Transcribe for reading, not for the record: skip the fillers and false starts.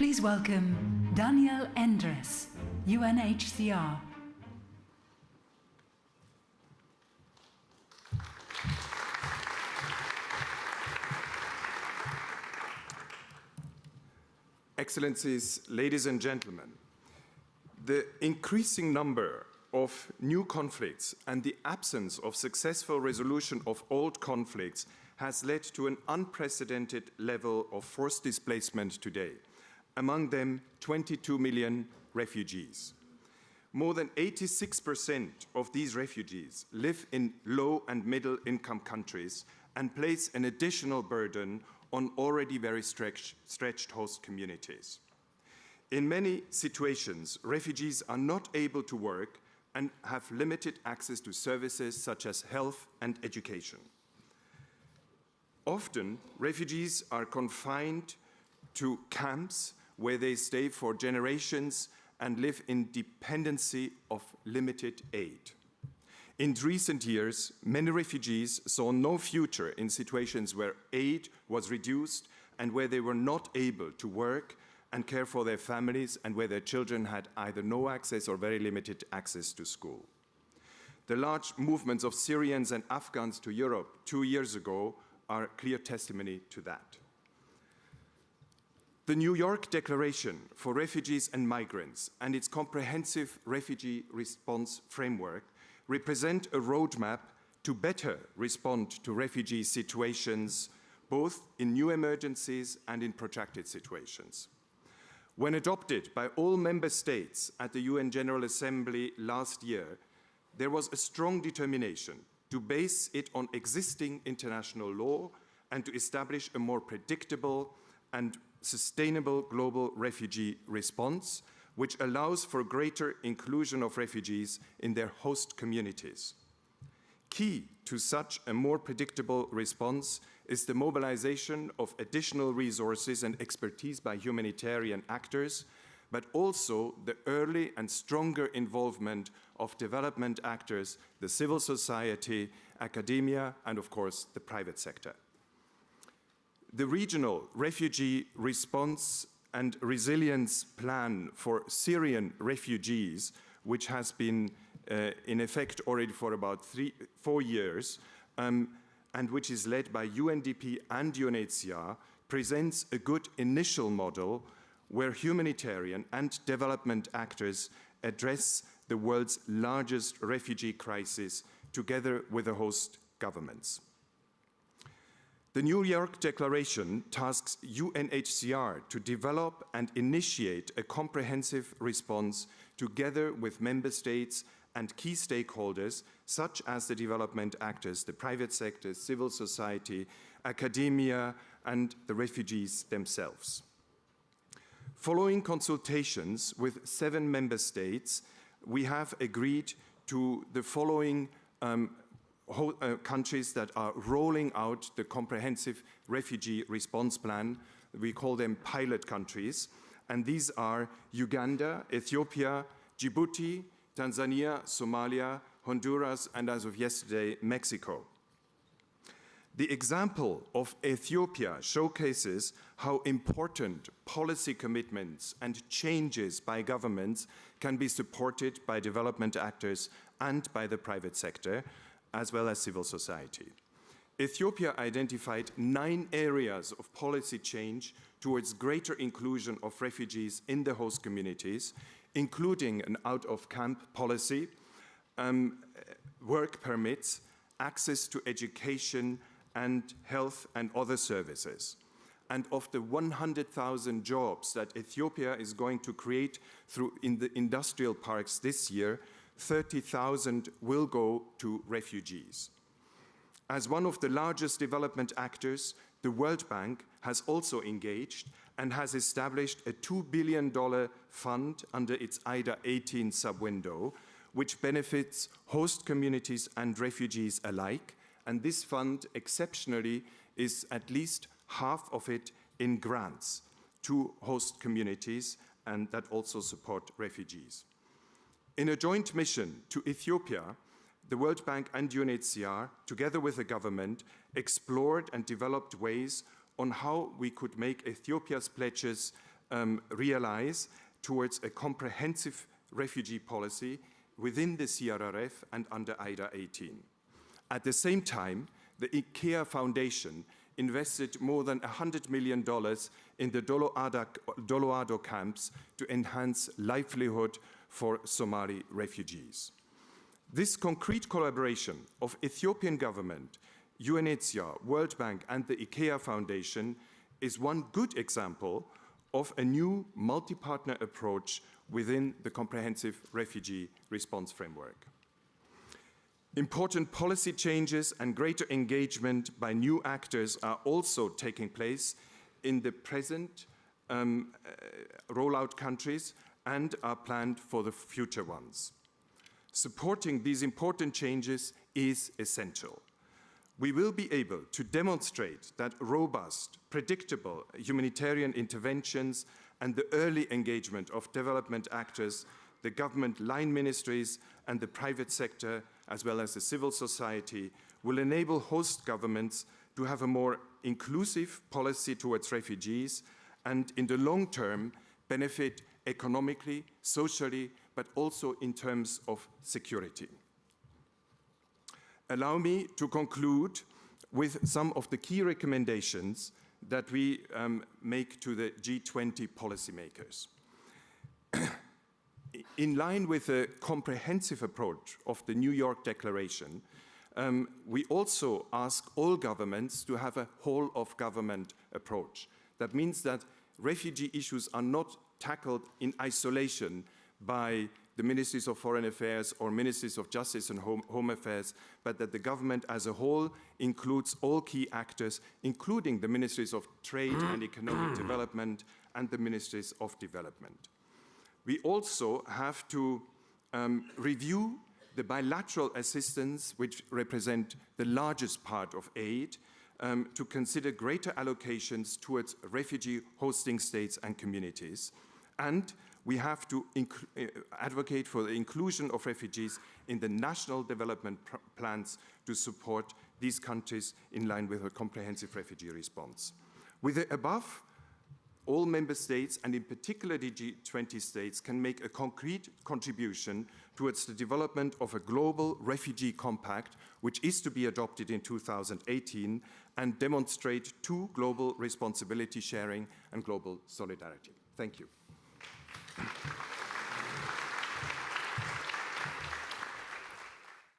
Please welcome Daniel Endres, UNHCR. Excellencies, ladies and gentlemen, the increasing number of new conflicts and the absence of successful resolution of old conflicts has led to an unprecedented level of forced displacement today, among them 22 million refugees. More than 86% of these refugees live in low and middle income countries and place an additional burden on already very stretched host communities. In many situations, refugees are not able to work and have limited access to services such as health and education. Often, refugees are confined to camps where they stay for generations and live in dependency of limited aid. In recent years, many refugees saw no future in situations where aid was reduced and where they were not able to work and care for their families and where their children had either no access or very limited access to school. The large movements of Syrians and Afghans to Europe 2 years ago are clear testimony to that. The New York Declaration for Refugees and Migrants and its comprehensive refugee response framework represent a roadmap to better respond to refugee situations, both in new emergencies and in protracted situations. When adopted by all member states at the UN General Assembly last year, there was a strong determination to base it on existing international law and to establish a more predictable and sustainable global refugee response, which allows for greater inclusion of refugees in their host communities. Key to such a more predictable response is the mobilization of additional resources and expertise by humanitarian actors, but also the early and stronger involvement of development actors, the civil society, academia, and of course, the private sector. The regional refugee response and resilience plan for Syrian refugees, which has been in effect already for about 4 years, and which is led by UNDP and UNHCR, presents a good initial model where humanitarian and development actors address the world's largest refugee crisis together with the host governments. The New York Declaration tasks UNHCR to develop and initiate a comprehensive response together with member states and key stakeholders, such as the development actors, the private sector, civil society, academia, and the refugees themselves. Following consultations with 7 member states, we have agreed to the following countries that are rolling out the comprehensive refugee response plan. We call them pilot countries, and these are Uganda, Ethiopia, Djibouti, Tanzania, Somalia, Honduras, and as of yesterday, Mexico. The example of Ethiopia showcases how important policy commitments and changes by governments can be supported by development actors and by the private sector, as well as civil society. Ethiopia identified 9 areas of policy change towards greater inclusion of refugees in the host communities, including an out-of-camp policy, work permits, access to education and health and other services. And of the 100,000 jobs that Ethiopia is going to create in the industrial parks this year, 30,000 will go to refugees. As one of the largest development actors, the World Bank has also engaged and has established a $2 billion fund under its IDA 18 sub-window, which benefits host communities and refugees alike. And this fund, exceptionally, is at least half of it in grants to host communities and that also support refugees. In a joint mission to Ethiopia, the World Bank and UNHCR, together with the government, explored and developed ways on how we could make Ethiopia's pledges realize towards a comprehensive refugee policy within the CRRF and under IDA 18. At the same time, the IKEA Foundation invested more than $100 million in the Doloado camps to enhance livelihood for Somali refugees. This concrete collaboration of Ethiopian government, UNHCR, World Bank, and the IKEA Foundation is one good example of a new multi-partner approach within the comprehensive refugee response framework. Important policy changes and greater engagement by new actors are also taking place in the present rollout countries and are planned for the future ones. Supporting these important changes is essential. We will be able to demonstrate that robust, predictable humanitarian interventions and the early engagement of development actors, the government line ministries, and the private sector, as well as the civil society, will enable host governments to have a more inclusive policy towards refugees and, in the long term, benefit economically, socially, but also in terms of security. Allow me to conclude with some of the key recommendations that we make to the G20 policymakers. In line with the comprehensive approach of the New York Declaration, we also ask all governments to have a whole-of-government approach. That means that refugee issues are not tackled in isolation by the Ministries of Foreign Affairs or Ministries of Justice and Home Affairs, but that the government as a whole includes all key actors, including the Ministries of Trade and Economic Development and the Ministries of Development. We also have to review the bilateral assistance, which represent the largest part of aid, to consider greater allocations towards refugee hosting states and communities. And we have to advocate for the inclusion of refugees in the national development plans to support these countries in line with a comprehensive refugee response. With the above, all member states, and in particular the G20 states, can make a concrete contribution towards the development of a global refugee compact, which is to be adopted in 2018, and demonstrate true global responsibility sharing and global solidarity. Thank you.